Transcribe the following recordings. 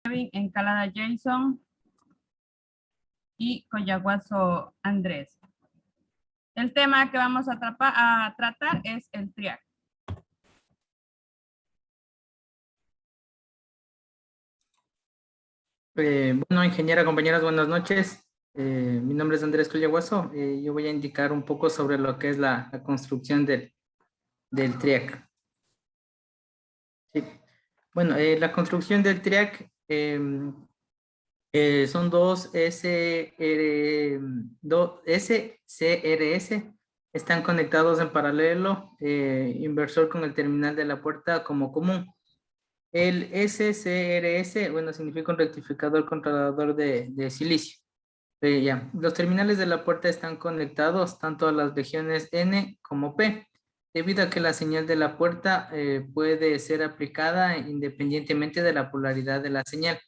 Encalada Jason y Coyaguazo Andrés. El tema que vamos a tratar es el triac. Bueno, ingeniera, compañeras, buenas noches. Mi nombre es Andrés Coyaguazo. Yo voy a indicar un poco sobre lo que es la construcción del triac. Sí. Bueno, la construcción del triac son dos SCRS, están conectados en paralelo, inversor con el terminal de la puerta como común. El SCRS, bueno, significa un rectificador controlador de silicio. Ya. Los terminales de la puerta están conectados tanto a las regiones N como P, debido a que la señal de la puerta puede ser aplicada independientemente de la polaridad de la señal.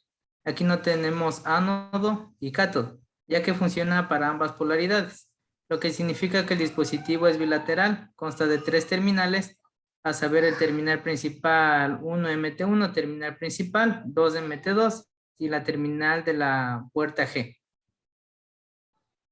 Aquí no tenemos ánodo y cátodo, ya que funciona para ambas polaridades, lo que significa que el dispositivo es bilateral, consta de 3 terminales, a saber el terminal principal 1MT1, terminal principal 2MT2 y la terminal de la puerta G.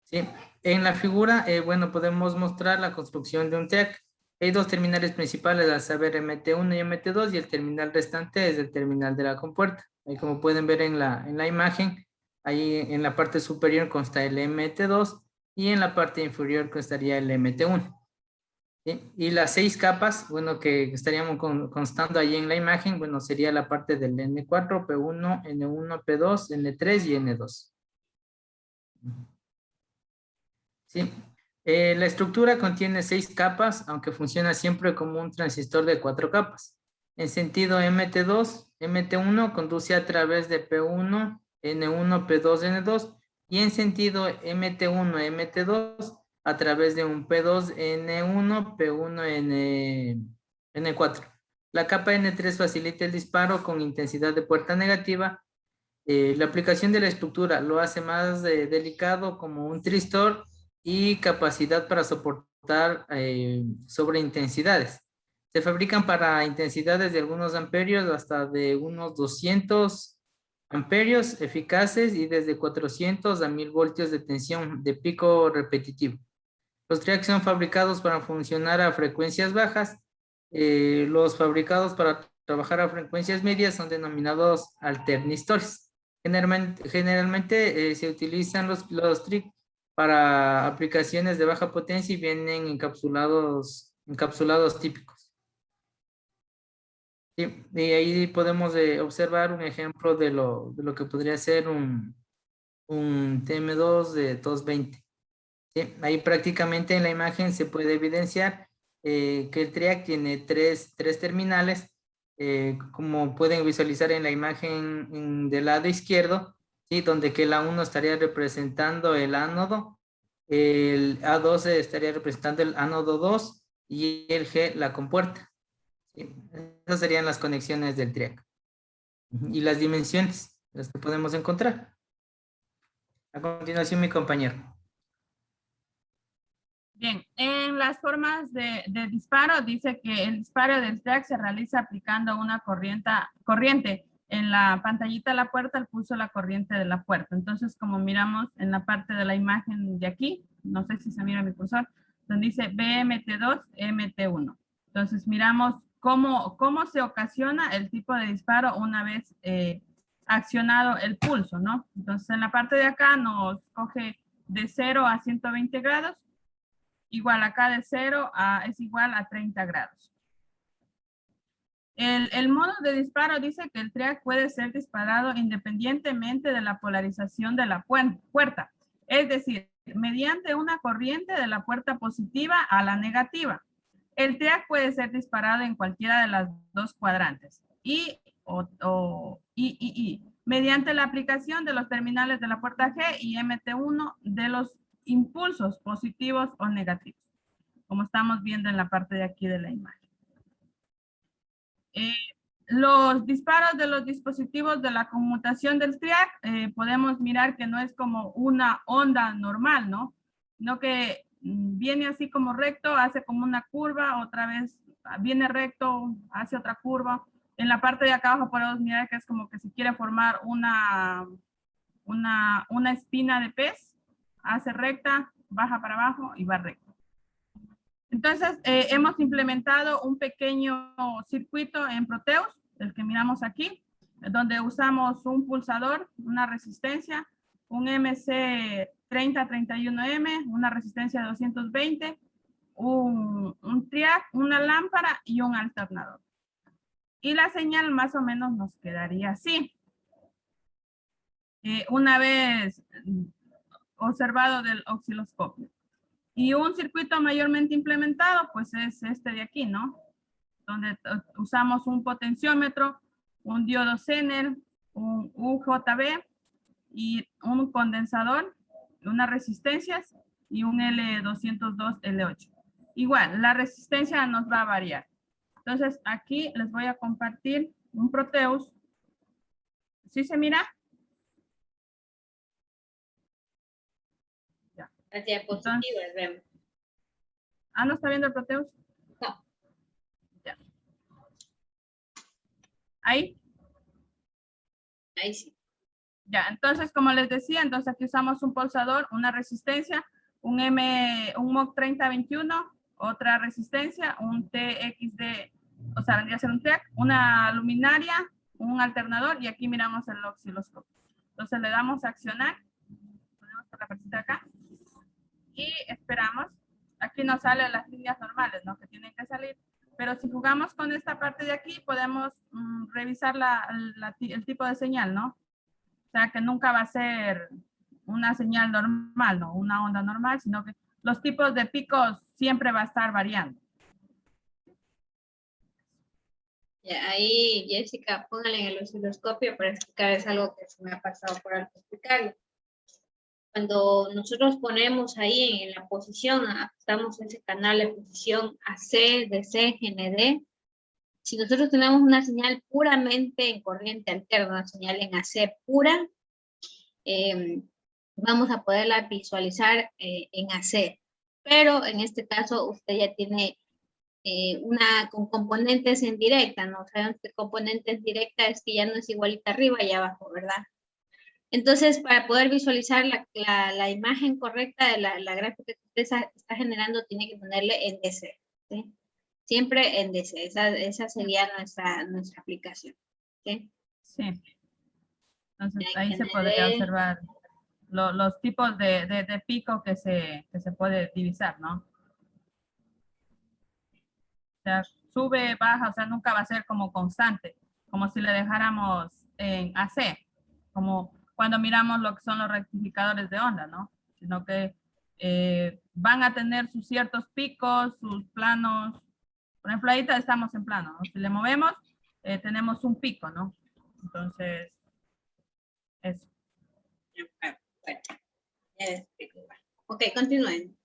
¿Sí? En la figura, bueno, podemos mostrar la construcción de un triac. Hay 2 terminales principales, a saber MT1 y MT2, y el terminal restante es el terminal de la compuerta. Ahí, como pueden ver en la imagen, ahí en la parte superior consta el MT2 y en la parte inferior constaría el MT1. ¿Sí? Y las 6 capas, bueno, que estaríamos constando ahí en la imagen, bueno, sería la parte del N4, P1, N1, P2, N3 y N2. Sí. La estructura contiene 6 capas, aunque funciona siempre como un transistor de 4 capas. En sentido MT2, MT1 conduce a través de P1, N1, P2, N2, y en sentido MT1, MT2 a través de un P2, N1, P1, N4. La capa N3 facilita el disparo con intensidad de puerta negativa. La aplicación de la estructura lo hace más delicado como un tristor y capacidad para soportar sobreintensidades. Se fabrican para intensidades de algunos amperios hasta de unos 200 amperios eficaces y desde 400 a 1000 voltios de tensión de pico repetitivo. Los triacs son fabricados para funcionar a frecuencias bajas. Los fabricados para trabajar a frecuencias medias son denominados alternistores. Generalmente se utilizan los TRIC para aplicaciones de baja potencia y vienen encapsulados típicos. Sí, y ahí podemos observar un ejemplo de lo que podría ser un TM2 de 220. Sí, ahí prácticamente en la imagen se puede evidenciar que el triac tiene tres terminales. Como pueden visualizar en la imagen del lado izquierdo, ¿sí? Donde que el A1 estaría representando el ánodo, el A2 estaría representando el ánodo 2 y el G la compuerta. ¿Sí? Esas serían las conexiones del triac. Y las dimensiones, las que podemos encontrar. A continuación, mi compañero. Bien, en las formas de disparo dice que el disparo del triac se realiza aplicando una corriente en la pantallita de la puerta, el pulso de la corriente de la puerta. Entonces, como miramos en la parte de la imagen de aquí, no sé si se mira mi cursor, donde dice BMT2, MT1. Entonces, miramos cómo se ocasiona el tipo de disparo una vez accionado el pulso, ¿no? Entonces, en la parte de acá nos coge de 0 a 120 grados. Igual acá de 0 es igual a 30 grados. El modo de disparo dice que el triac puede ser disparado independientemente de la polarización de la puerta. Es decir, mediante una corriente de la puerta positiva a la negativa. El triac puede ser disparado en cualquiera de las dos cuadrantes. Mediante la aplicación de los terminales de la puerta G y MT1 de los impulsos positivos o negativos, como estamos viendo en la parte de aquí de la imagen. Los disparos de los dispositivos de la conmutación del triac, podemos mirar que no es como una onda normal, ¿no? Sino que viene así como recto, hace como una curva, otra vez viene recto, hace otra curva. En la parte de acá abajo podemos mirar que es como que se quiere formar una espina de pez, hace recta, baja para abajo y va recta. Entonces, hemos implementado un pequeño circuito en Proteus, el que miramos aquí, donde usamos un pulsador, una resistencia, un MC3031M, una resistencia de 220, un triac, una lámpara y un alternador. Y la señal más o menos nos quedaría así. Una vez observado del osciloscopio. Y un circuito mayormente implementado, pues es este de aquí, ¿no? Donde usamos un potenciómetro, un diodo Zener, un UJB y un condensador, unas resistencias y un L202, L8. Igual, la resistencia nos va a variar. Entonces, aquí les voy a compartir un Proteus. ¿Sí se mira? Las diapositivas, vemos. Ah, ¿no está viendo el Proteus? No. Ya. ¿Ahí? Ahí sí. Ya, entonces, como les decía, entonces aquí usamos un pulsador, una resistencia, un MOC 3021, otra resistencia, un TXD, o sea, vendría a ser un TEC, una luminaria, un alternador, y aquí miramos el osciloscopio. Entonces le damos a accionar, ponemos la partita acá, y esperamos. Aquí nos salen las líneas normales, ¿no? Que tienen que salir. Pero si jugamos con esta parte de aquí, podemos revisar el tipo de señal, ¿no? O sea, que nunca va a ser una señal normal, ¿no? Una onda normal, sino que los tipos de picos siempre va a estar variando. Ya, ahí, Jessica, póngale en el osciloscopio para explicar, es algo que se me ha pasado por alto explicarlo. Cuando nosotros ponemos ahí en la posición, ajustamos ese canal de posición AC, DC, GND. Si nosotros tenemos una señal puramente en corriente alterna, una señal en AC pura, vamos a poderla visualizar en AC. Pero en este caso usted ya tiene una con componentes en directa, ¿no? Sabemos que componentes directa es que ya no es igualita arriba y abajo, ¿verdad? Entonces, para poder visualizar la imagen correcta de la gráfica que usted está generando, tiene que ponerle en DC, ¿sí? Siempre en DC. Esa sería nuestra aplicación, ¿sí? Sí. Entonces, ahí se podría observar los tipos de pico que se puede divisar, ¿no? O sea, sube, baja, o sea, nunca va a ser como constante, como si le dejáramos en AC, como cuando miramos lo que son los rectificadores de onda, ¿no? Sino que van a tener sus ciertos picos, sus planos. Por ejemplo, ahorita estamos en plano, ¿no? Si le movemos, tenemos un pico, ¿no? Entonces, eso. Bueno, ya explico. Ok, continúen.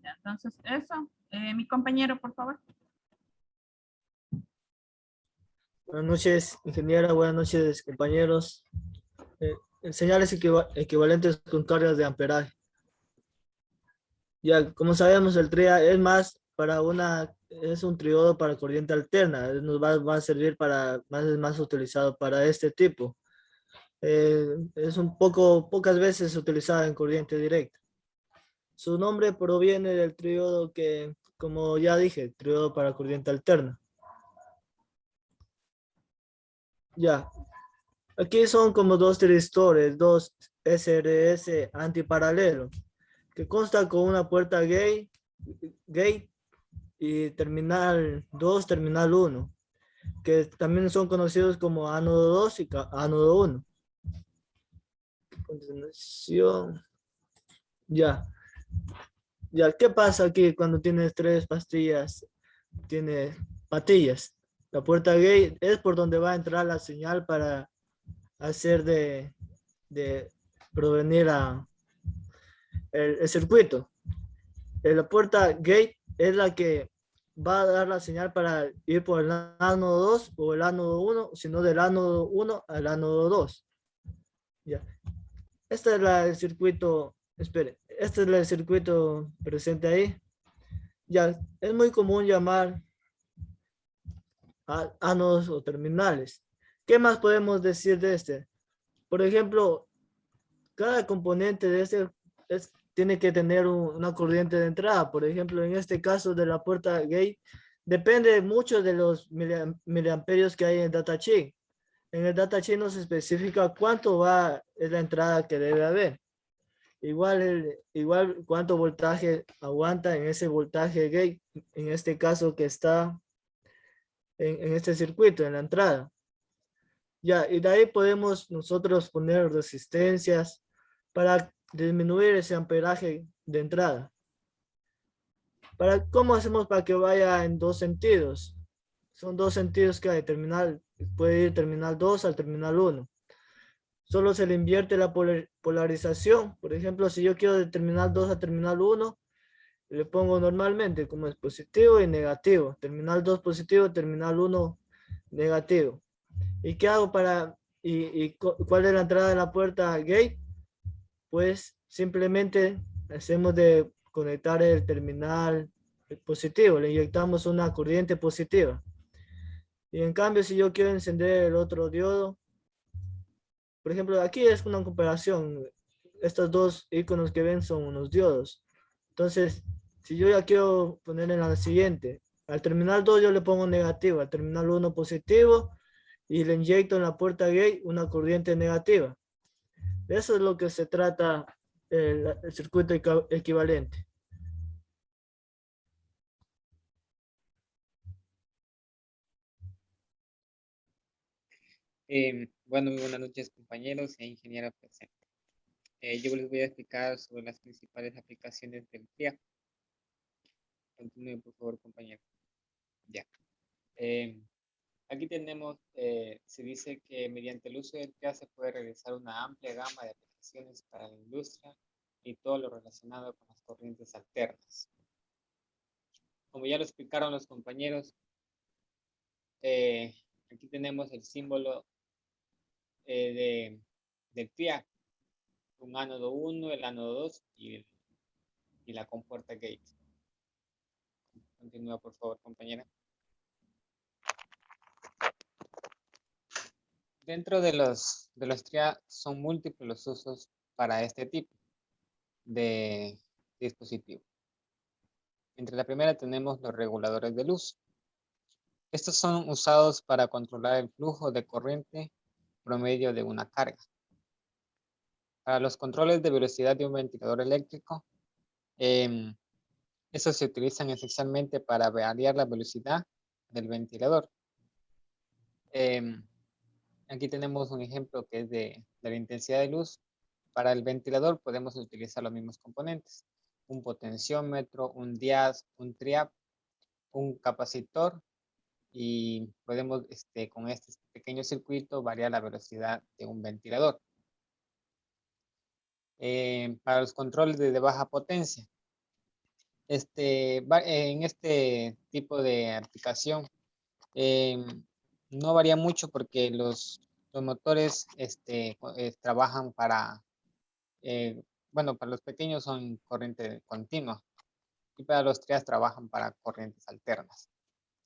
Ya, entonces, eso. Mi compañero, por favor. Buenas noches, ingeniera. Buenas noches, compañeros. Señales equivalentes con cargas de amperaje. Ya, como sabemos, el TRIA es más para es un triodo para corriente alterna. Nos va a servir es más utilizado para este tipo. Es pocas veces utilizado en corriente directa. Su nombre proviene del triodo que, como ya dije, triodo para corriente alterna. Ya, aquí son como dos tristores, dos SRS antiparalelo, que consta con una puerta gate y terminal 2, terminal 1, que también son conocidos como ánodo 2 y ánodo 1. Continuación. Ya, ¿qué pasa aquí cuando tienes tres pastillas? Tiene patillas. La puerta gate es por donde va a entrar la señal para hacer de provenir a el circuito. La puerta gate es la que va a dar la señal para ir por el ánodo 2 o el ánodo 1, sino del ánodo 1 al ánodo 2. Ya. Este es el circuito, espere, este es el circuito presente ahí. Ya, es muy común llamar ánodos o terminales. ¿Qué más podemos decir de este? Por ejemplo, cada componente de este tiene que tener una corriente de entrada. Por ejemplo, en este caso de la puerta gate, depende mucho de los miliamperios que hay en el datasheet. En el datasheet nos especifica cuánto es la entrada que debe haber. Igual cuánto voltaje aguanta en ese voltaje gate, en este caso que está en este circuito, en la entrada. Ya, y de ahí podemos nosotros poner resistencias para disminuir ese amperaje de entrada. ¿Cómo hacemos para que vaya en dos sentidos? Son dos sentidos que hay, puede ir terminal 2 al terminal 1. Solo se le invierte la polarización. Por ejemplo, si yo quiero de terminal 2 a terminal 1, le pongo normalmente como es positivo y negativo. Terminal 2 positivo, terminal 1 negativo. ¿Y qué hago cuál es la entrada de la puerta gate? Pues simplemente hacemos de conectar el terminal positivo, le inyectamos una corriente positiva. Y en cambio, si yo quiero encender el otro diodo, por ejemplo, aquí es una comparación. Estos dos iconos que ven son unos diodos. Entonces, si yo ya quiero poner en la siguiente, al terminal 2 yo le pongo negativo, al terminal 1 positivo, y le inyecto en la puerta gate una corriente negativa. De eso es lo que se trata el circuito equivalente. Bueno, muy buenas noches, compañeros e ingeniera presente. Yo les voy a explicar sobre las principales aplicaciones del TRIA. Continúen, por favor, compañero. Ya. Aquí tenemos, se dice que mediante el uso del TRIA se puede realizar una amplia gama de aplicaciones para la industria y todo lo relacionado con las corrientes alternas. Como ya lo explicaron los compañeros, aquí tenemos el símbolo del TRIA, un ánodo 1, el ánodo 2 y la compuerta gate. Continúa, por favor, compañera. Dentro de los TRIA son múltiples los usos para este tipo de dispositivo. Entre la primera tenemos los reguladores de luz. Estos son usados para controlar el flujo de corriente promedio de una carga. Para los controles de velocidad de un ventilador eléctrico, estos se utilizan esencialmente para variar la velocidad del ventilador. Aquí tenemos un ejemplo que es de la intensidad de luz. Para el ventilador podemos utilizar los mismos componentes. Un potenciómetro, un diaz, un triap, un capacitor y podemos con este pequeño circuito variar la velocidad de un ventilador. Para los controles de baja potencia, en este tipo de aplicación no varía mucho porque los motores trabajan para, bueno, para los pequeños son corriente continua y para los trias trabajan para corrientes alternas.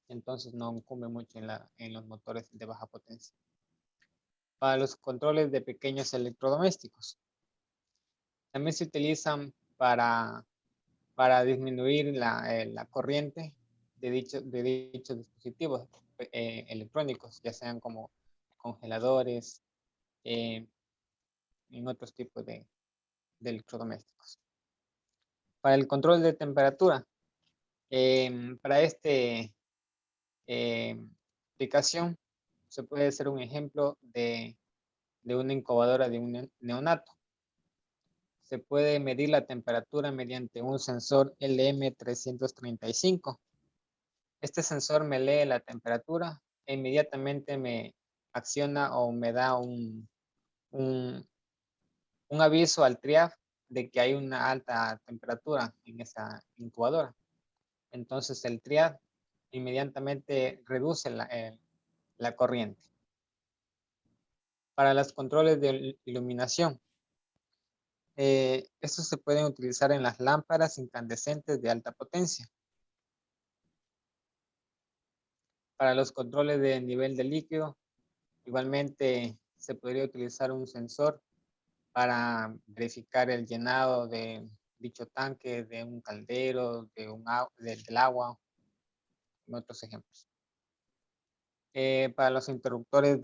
Entonces no incumbe mucho en los motores de baja potencia. Para los controles de pequeños electrodomésticos, también se utilizan para disminuir la corriente de dichos dispositivos electrónicos, ya sean como congeladores, en otros tipos de electrodomésticos. Para el control de temperatura, para esta aplicación se puede hacer un ejemplo de una incubadora de un neonato. Se puede medir la temperatura mediante un sensor LM335. Este sensor me lee la temperatura e inmediatamente me acciona o me da un aviso al TRIAF de que hay una alta temperatura en esa incubadora. Entonces el TRIAF inmediatamente reduce la corriente. Para los controles de iluminación, estos se pueden utilizar en las lámparas incandescentes de alta potencia. Para los controles de nivel de líquido, igualmente se podría utilizar un sensor para verificar el llenado de dicho tanque, de un caldero, del agua, en otros ejemplos. Para los interruptores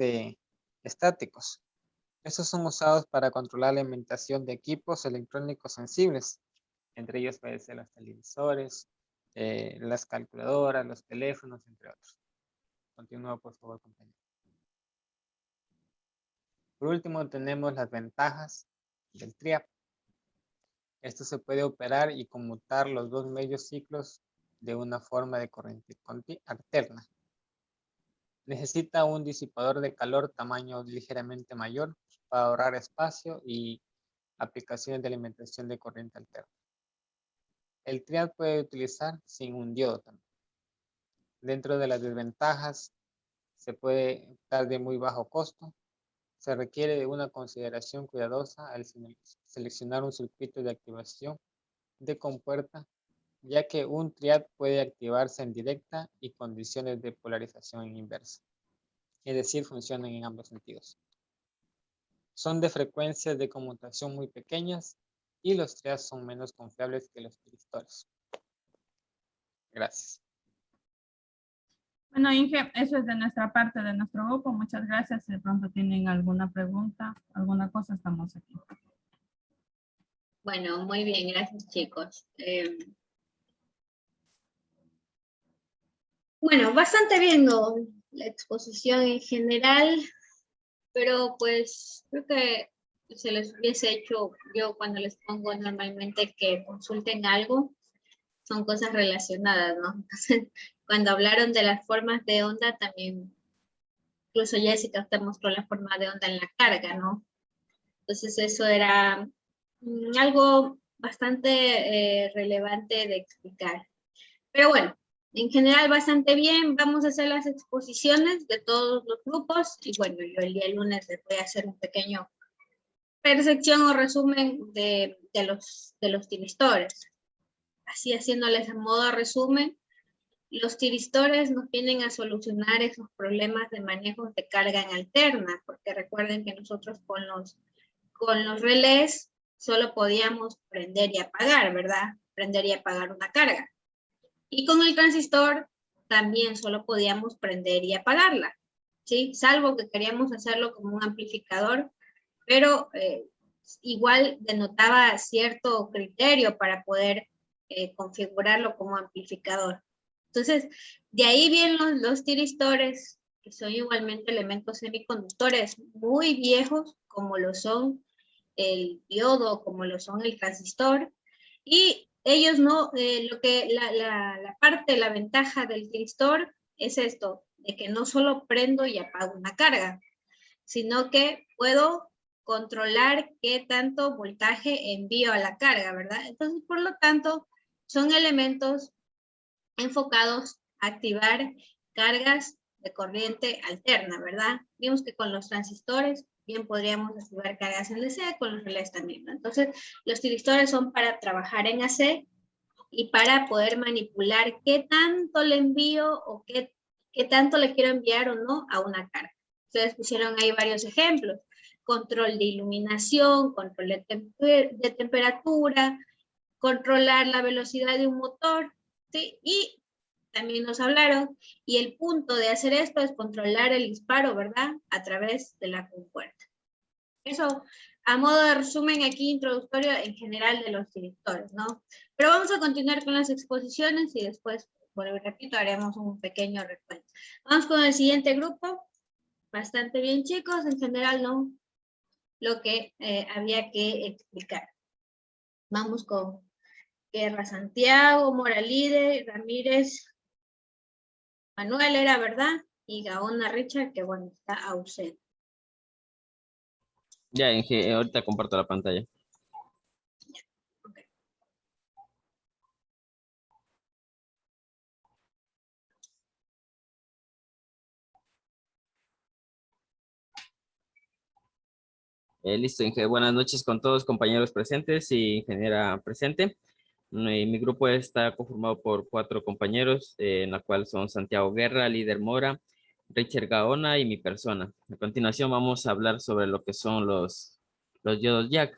estáticos, estos son usados para controlar la alimentación de equipos electrónicos sensibles. Entre ellos pueden ser los televisores, las calculadoras, los teléfonos, entre otros. Continúa, por favor, compañero. Por último, tenemos las ventajas del triap. Esto se puede operar y conmutar los dos medios ciclos de una forma de corriente alterna. Necesita un disipador de calor tamaño ligeramente mayor para ahorrar espacio y aplicaciones de alimentación de corriente alterna. El triap puede utilizar sin un diodo también. Dentro de las desventajas, se puede estar de muy bajo costo. Se requiere de una consideración cuidadosa al seleccionar un circuito de activación de compuerta, ya que un triad puede activarse en directa y condiciones de polarización en inversa. Es decir, funcionan en ambos sentidos. Son de frecuencias de conmutación muy pequeñas y los triads son menos confiables que los tristores. Gracias. Bueno, Inge, eso es de nuestra parte, de nuestro grupo. Muchas gracias. Si de pronto tienen alguna pregunta, alguna cosa, estamos aquí. Bueno, muy bien, gracias chicos. Bueno, bastante bien, ¿no? La exposición en general, pero pues creo que se les hubiese hecho, yo cuando les pongo normalmente que consulten algo, son cosas relacionadas, ¿no? Entonces, cuando hablaron de las formas de onda, también, incluso Jessica te mostró la forma de onda en la carga, ¿no? Entonces eso era algo bastante relevante de explicar. Pero bueno, en general bastante bien. Vamos a hacer las exposiciones de todos los grupos y bueno, yo el día lunes les voy a hacer un pequeño percepción o resumen de los tiristores. Así haciéndoles a modo de resumen, los tiristores nos vienen a solucionar esos problemas de manejo de carga en alterna, porque recuerden que nosotros con los relés solo podíamos prender y apagar, ¿verdad? Prender y apagar una carga. Y con el transistor también solo podíamos prender y apagarla, ¿sí? Salvo que queríamos hacerlo como un amplificador, pero igual denotaba cierto criterio para poder configurarlo como amplificador. Entonces, de ahí vienen los tiristores, que son igualmente elementos semiconductores muy viejos, como lo son el diodo, como lo son el transistor, y ellos no, la parte, la ventaja del tiristor es esto, de que no solo prendo y apago una carga, sino que puedo controlar qué tanto voltaje envío a la carga, ¿verdad? Entonces, por lo tanto, son elementos enfocados a activar cargas de corriente alterna, ¿verdad? Vimos que con los transistores bien podríamos activar cargas en DC, con los relés también, ¿no? Entonces, los tiristores son para trabajar en AC y para poder manipular qué tanto le envío o qué tanto le quiero enviar o no a una carga. Ustedes pusieron ahí varios ejemplos. Control de iluminación, control de temperatura, controlar la velocidad de un motor, ¿sí? Y también nos hablaron, y el punto de hacer esto es controlar el disparo, ¿verdad? A través de la compuerta. Eso, a modo de resumen aquí introductorio en general de los directores, ¿no? Pero vamos a continuar con las exposiciones y después, bueno, repito, haremos un pequeño recuento. Vamos con el siguiente grupo. Bastante bien, chicos, en general, ¿no? Lo que había que explicar. Vamos con Guerra Santiago, Moralide, Ramírez, Manuel era, ¿verdad? Y Gaona Richard, que bueno, está ausente. Ya, Inge, ahorita comparto la pantalla. Okay. Listo, Inge. Buenas noches con todos compañeros presentes y ingeniera presente. Mi grupo está conformado por 4 compañeros, en la cual son Santiago Guerra, Líder Mora, Richard Gaona y mi persona. A continuación vamos a hablar sobre lo que son los diodos jack.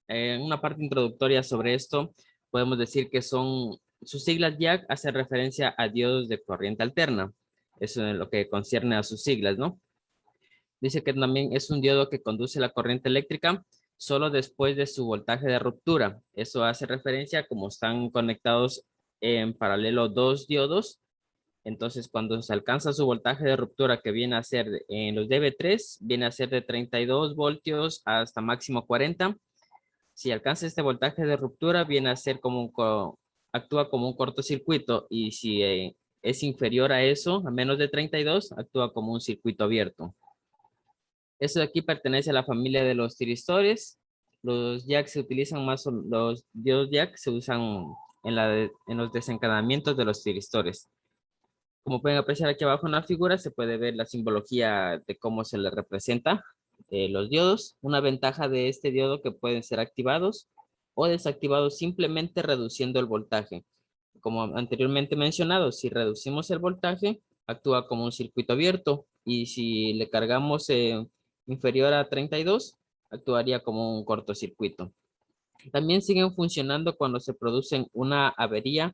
En una parte introductoria sobre esto, podemos decir que sus siglas jack hacen referencia a diodos de corriente alterna. Eso es lo que concierne a sus siglas, ¿no? Dice que también es un diodo que conduce la corriente eléctrica solo después de su voltaje de ruptura. Eso hace referencia a como están conectados en paralelo 2 diodos. Entonces, cuando se alcanza su voltaje de ruptura, que viene a ser en los DB3, viene a ser de 32 voltios hasta máximo 40. Si alcanza este voltaje de ruptura, viene a ser actúa como un cortocircuito. Y si es inferior a eso, a menos de 32, actúa como un circuito abierto. Eso de aquí pertenece a la familia de los tiristores. Los jack se utilizan más, los diodos jack se usan en los desencadenamientos de los tiristores. Como pueden apreciar aquí abajo en la figura, se puede ver la simbología de cómo se le representa los diodos. Una ventaja de este diodo que pueden ser activados o desactivados simplemente reduciendo el voltaje. Como anteriormente mencionado, si reducimos el voltaje, actúa como un circuito abierto, y si le cargamos inferior a 32, actuaría como un cortocircuito. También siguen funcionando cuando se producen una avería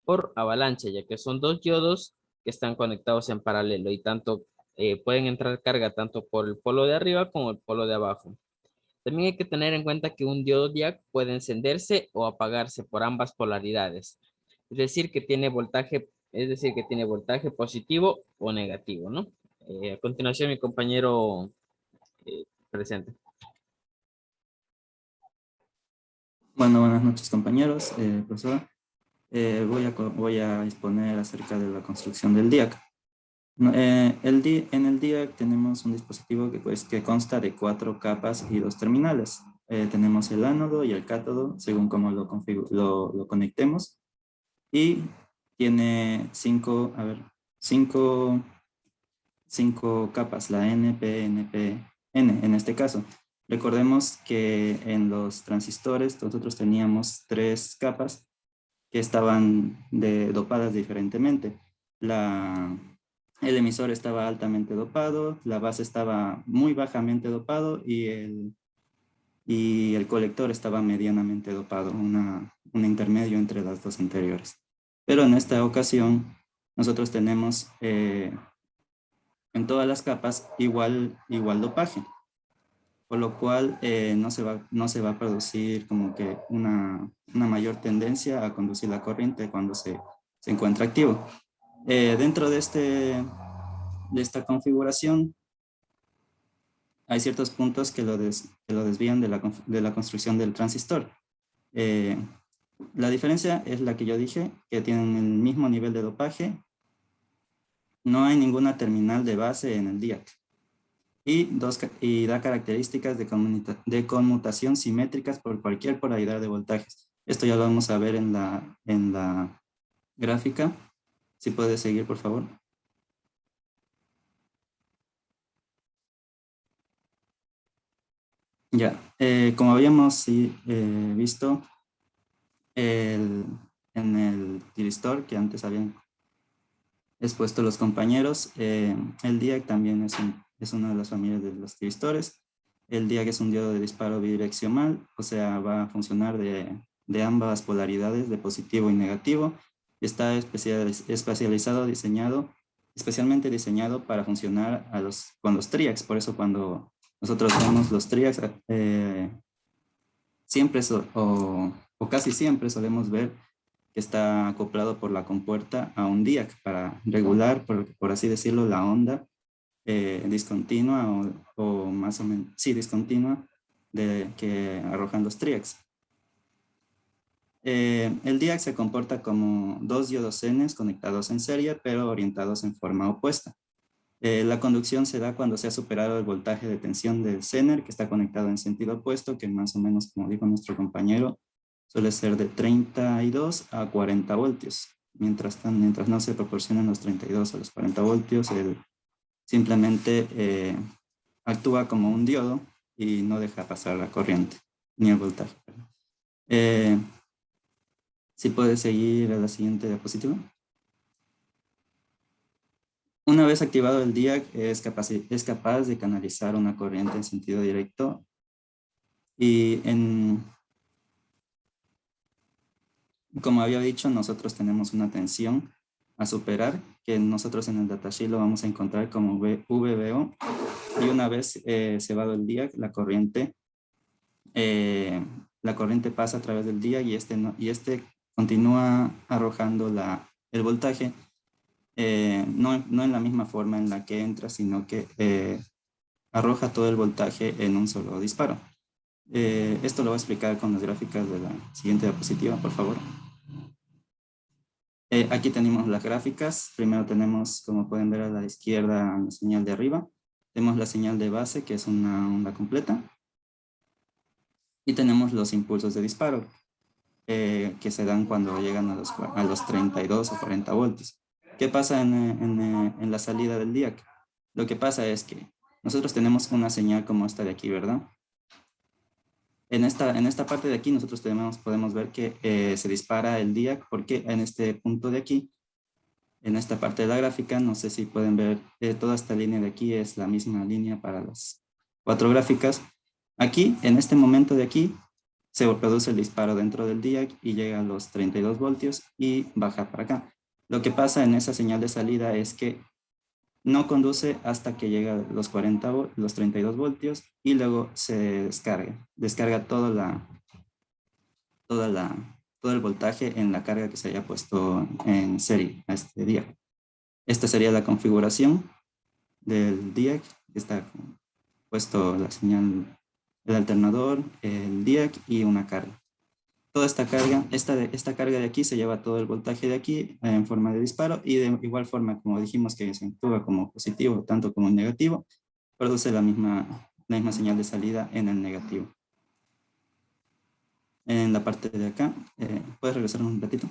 por avalancha, ya que son 2 diodos que están conectados en paralelo y pueden entrar carga tanto por el polo de arriba como el polo de abajo. También hay que tener en cuenta que un diodo jack puede encenderse o apagarse por ambas polaridades. Es decir, que tiene voltaje positivo o negativo, ¿no? A continuación, mi compañero presente. Bueno, buenas noches compañeros, profesora. Voy a exponer acerca de la construcción del DIAC. En el DIAC tenemos un dispositivo que consta de 4 capas y 2 terminales. Tenemos el ánodo y el cátodo según cómo lo conectemos. Y tiene 5 capas, la N, P, N, P, N en este caso. Recordemos que en los transistores nosotros teníamos 3 capas que estaban dopadas diferentemente. El emisor estaba altamente dopado, la base estaba muy bajamente dopado y el colector estaba medianamente dopado, un intermedio entre las dos anteriores. Pero en esta ocasión nosotros tenemos en todas las capas igual dopaje, por lo cual no se va a producir como que una mayor tendencia a conducir la corriente cuando se encuentra activo. Dentro de esta configuración hay ciertos puntos que lo desvían de la construcción del transistor. La diferencia es la que yo dije, que tienen el mismo nivel de dopaje. No hay ninguna terminal de base en el DIAC. Y da características de conmutación simétricas por cualquier polaridad de voltajes. Esto ya lo vamos a ver en la gráfica. Si puede seguir, por favor. Ya, como habíamos visto en el tiristor que antes habían expuesto los compañeros, el DIAC también es una de las familias de lostiristores. El DIAC es un diodo de disparo bidireccional, o sea, va a funcionar de ambas polaridades, de positivo y negativo. Está especialmente diseñado para funcionar con los TRIACs. Por eso cuando nosotros vemos los TRIACs, siempre o casi siempre solemos ver que está acoplado por la compuerta a un DIAC para regular, por así decirlo, la onda discontinua o más o menos, sí, discontinua que arrojan los TRIACs. El DIAC se comporta como 2 diodos N conectados en serie, pero orientados en forma opuesta. La conducción se da cuando se ha superado el voltaje de tensión del Zener, que está conectado en sentido opuesto, que más o menos, como dijo nuestro compañero, suele ser de 32 a 40 voltios. Mientras no se proporcionen los 32 a los 40 voltios, él simplemente actúa como un diodo y no deja pasar la corriente, ni el voltaje. Si puedes seguir a la siguiente diapositiva. Una vez activado el DIAC, es capaz de canalizar una corriente en sentido directo. Y como había dicho, nosotros tenemos una tensión a superar, que nosotros en el datasheet lo vamos a encontrar como VBO. Y una vez cebado el DIAC, la corriente pasa a través del DIAC y este continúa arrojando el voltaje, no en la misma forma en la que entra, sino que arroja todo el voltaje en un solo disparo. Esto lo voy a explicar con las gráficas de la siguiente diapositiva, por favor. Aquí tenemos las gráficas. Primero tenemos, como pueden ver a la izquierda, la señal de arriba. Tenemos la señal de base, que es una onda completa. Y tenemos los impulsos de disparo, que se dan cuando llegan a los 32 o 40 voltios. ¿Qué pasa en la salida del DIAC? Lo que pasa es que nosotros tenemos una señal como esta de aquí, ¿verdad? En esta parte de aquí nosotros podemos ver que se dispara el DIAC, porque en este punto de aquí, en esta parte de la gráfica, no sé si pueden ver, toda esta línea de aquí es la misma línea para las 4 gráficas. Aquí, en este momento de aquí, se produce el disparo dentro del DIAC y llega a los 32 voltios y baja para acá. Lo que pasa en esa señal de salida es que no conduce hasta que llega a los 32 voltios y luego se descarga todo el voltaje en la carga que se haya puesto en serie a este DIAC. Esta sería la configuración del DIAC. Está puesto la señal, el alternador, el DIAC y una carga. Toda esta carga, esta carga de aquí se lleva todo el voltaje de aquí en forma de disparo, y de igual forma, como dijimos que se actúa como positivo tanto como negativo, produce la misma señal de salida en el negativo. En la parte de acá, ¿puedes regresar un ratito?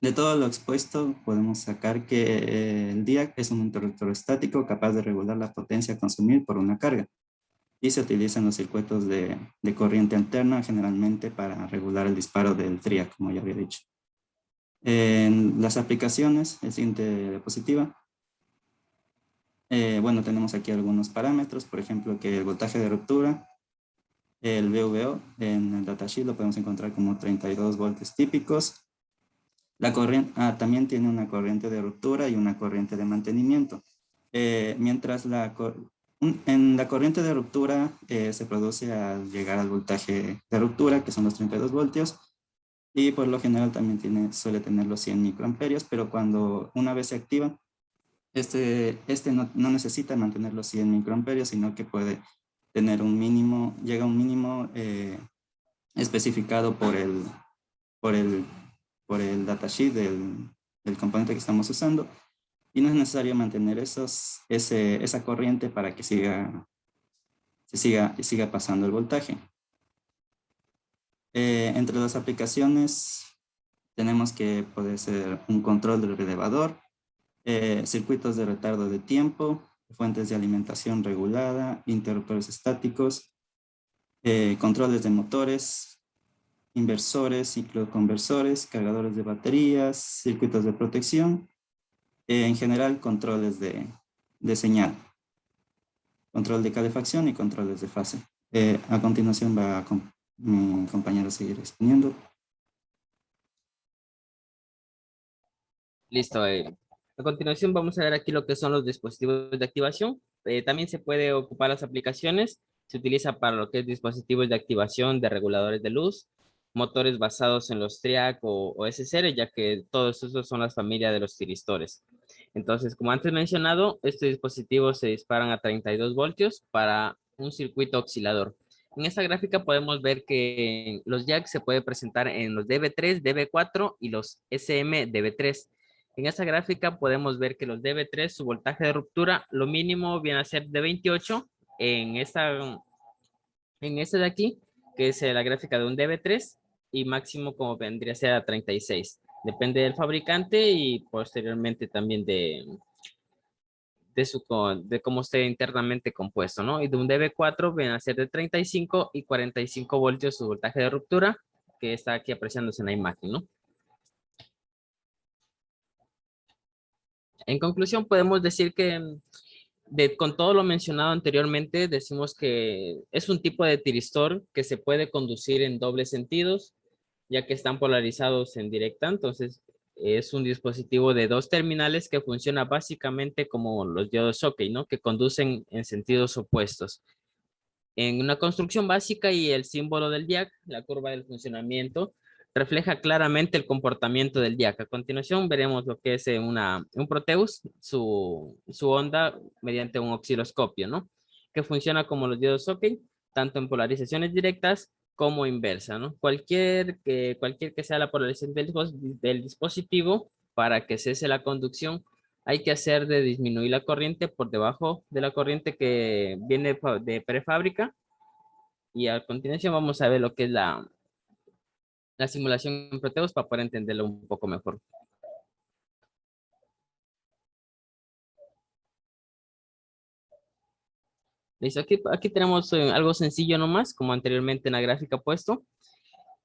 De todo lo expuesto podemos sacar que el DIAC es un interruptor estático capaz de regular la potencia a consumir por una carga, y se utiliza en los circuitos de corriente alterna generalmente para regular el disparo del TRIAC, como ya había dicho. En las aplicaciones, el siguiente diapositiva. Bueno, tenemos aquí algunos parámetros, por ejemplo, que el voltaje de ruptura, el VVO, en el datasheet lo podemos encontrar como 32 voltios típicos. La corriente, también tiene una corriente de ruptura y una corriente de mantenimiento. Mientras en la corriente de ruptura se produce al llegar al voltaje de ruptura, que son los 32 voltios, y por lo general también suele tener los 100 microamperios, pero cuando una vez se activa, no necesita mantener los 100 microamperios, sino que puede tener un mínimo, llega a un mínimo especificado por el datasheet del componente que estamos usando, y no es necesario mantener esa corriente para que siga pasando el voltaje. Entre las aplicaciones tenemos que puede ser un control del relevador, circuitos de retardo de tiempo, fuentes de alimentación regulada, interruptores estáticos, controles de motores, inversores, cicloconversores, cargadores de baterías, circuitos de protección, en general controles de señal, control de calefacción y controles de fase. A continuación va mi compañero a seguir exponiendo. Listo. A continuación vamos a ver aquí lo que son los dispositivos de activación. También se puede ocupar las aplicaciones. Se utiliza para lo que es dispositivos de activación de reguladores de luz, motores basados en los TRIAC o SSR, ya que todos esos son las familias de los tiristores. Entonces, como antes mencionado, estos dispositivos se disparan a 32 voltios para un circuito oscilador. En esta gráfica podemos ver que los jacks se pueden presentar en los DB3, DB4 y los SM-DB3. En esta gráfica podemos ver que los DB3, su voltaje de ruptura, lo mínimo viene a ser de 28 en esta de aquí, que es la gráfica de un DB3, y máximo como vendría a ser a 36. Depende del fabricante y posteriormente también de cómo esté internamente compuesto, ¿no? Y de un DB4 viene a ser de 35 y 45 voltios su voltaje de ruptura, que está aquí apreciándose en la imagen, ¿no? En conclusión, podemos decir que con todo lo mencionado anteriormente, decimos que es un tipo de tiristor que se puede conducir en dobles sentidos, ya que están polarizados en directa. Entonces, es un dispositivo de dos terminales que funciona básicamente como los diodos Schottky, ¿no? Que conducen en sentidos opuestos. En una construcción básica y el símbolo del diac, la curva del funcionamiento, refleja claramente el comportamiento del diac. A continuación veremos lo que es un Proteus, su onda mediante un osciloscopio, ¿no? Que funciona como los diodos Schottky, tanto en polarizaciones directas como inversa, ¿no? Cualquier que sea la polarización del dispositivo, para que cese la conducción, hay que hacer de disminuir la corriente por debajo de la corriente que viene de prefábrica. Y a continuación vamos a ver lo que es la simulación en Proteus para poder entenderlo un poco mejor. Listo, aquí tenemos algo sencillo nomás, como anteriormente en la gráfica puesto,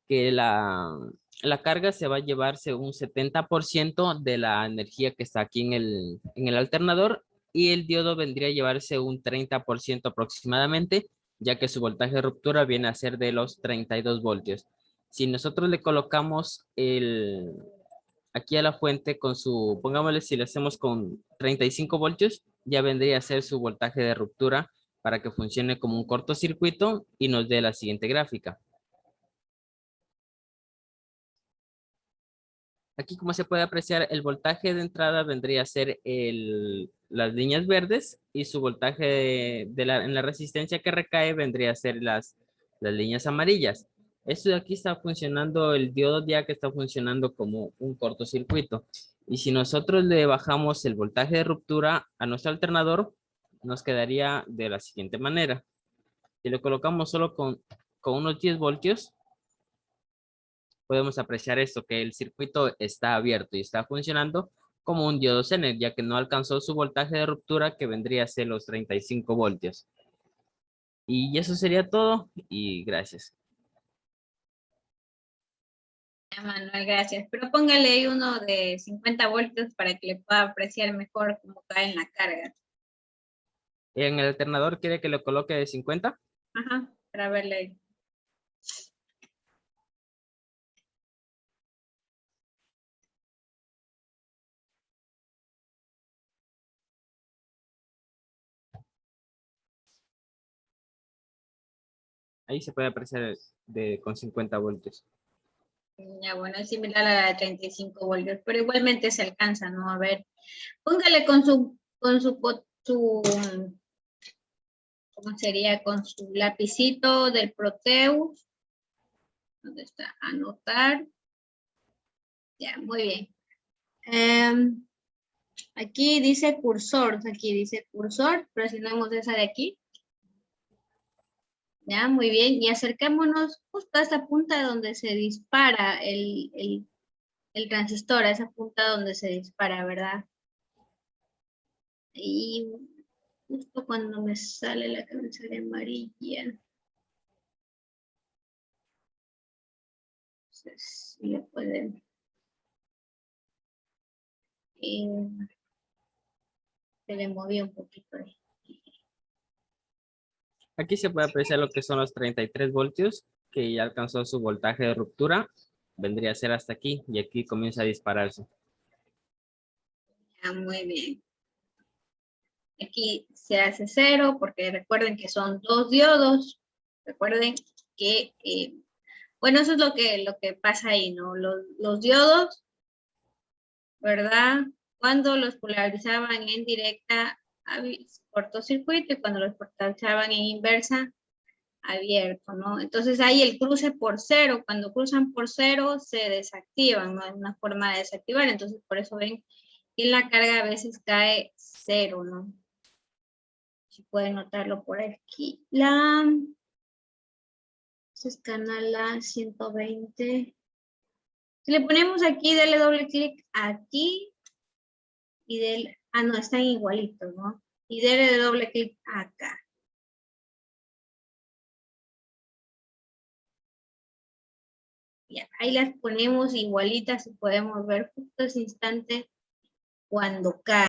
que la carga se va a llevarse un 70% de la energía que está aquí en el alternador, y el diodo vendría a llevarse un 30% aproximadamente, ya que su voltaje de ruptura viene a ser de los 32 voltios. Si nosotros le colocamos aquí a la fuente con pongámosle, si le hacemos con 35 voltios, ya vendría a ser su voltaje de ruptura para que funcione como un cortocircuito y nos dé la siguiente gráfica. Aquí, como se puede apreciar, el voltaje de entrada vendría a ser las líneas verdes, y su voltaje en la resistencia que recae vendría a ser las líneas amarillas. Esto de aquí está funcionando, el diodo ya que está funcionando como un cortocircuito. Y si nosotros le bajamos el voltaje de ruptura a nuestro alternador, nos quedaría de la siguiente manera. Si lo colocamos solo con unos 10 voltios, podemos apreciar esto, que el circuito está abierto y está funcionando como un diodo Zener, ya que no alcanzó su voltaje de ruptura, que vendría a ser los 35 voltios. Y eso sería todo, y gracias. Ya, Manuel, gracias. Pero póngale ahí uno de 50 voltios para que le pueda apreciar mejor cómo cae en la carga. ¿En el alternador quiere que lo coloque de 50? Ajá, para verle ahí. Ahí se puede apreciar con 50 voltios. Ya, bueno, es similar a la de 35 voltios, pero igualmente se alcanza, ¿no? A ver, póngale con su ¿cómo sería? Con su lapicito del Proteus. ¿Dónde está? Anotar. Ya, muy bien. Aquí dice cursor, presionamos esa de aquí. Ya, muy bien, y acercémonos justo a esa punta donde se dispara el transistor, a esa punta donde se dispara, ¿verdad? Y justo cuando me sale la cabeza de amarilla. Entonces, si le pueden... se le movió un poquito ahí. Aquí se puede apreciar lo que son los 33 voltios, que ya alcanzó su voltaje de ruptura. Vendría a ser hasta aquí, y aquí comienza a dispararse. Ya, muy bien. Aquí se hace 0 porque recuerden que son dos diodos. Recuerden que, bueno, eso es lo que pasa ahí, ¿no? Los diodos, ¿verdad? Cuando los polarizaban en directa, cortocircuito, y cuando los polarizaban en inversa, abierto, ¿no? Entonces ahí el cruce por 0, cuando cruzan por 0 se desactivan, ¿no? Es una forma de desactivar, entonces por eso ven que la carga a veces cae 0, ¿no? Si pueden notarlo por aquí. Es canal A 120. Si le ponemos aquí, dale doble clic aquí y no, están igualitos, ¿no? Y dale doble clic acá. Ya, ahí las ponemos igualitas y podemos ver justo ese instante cuando cae.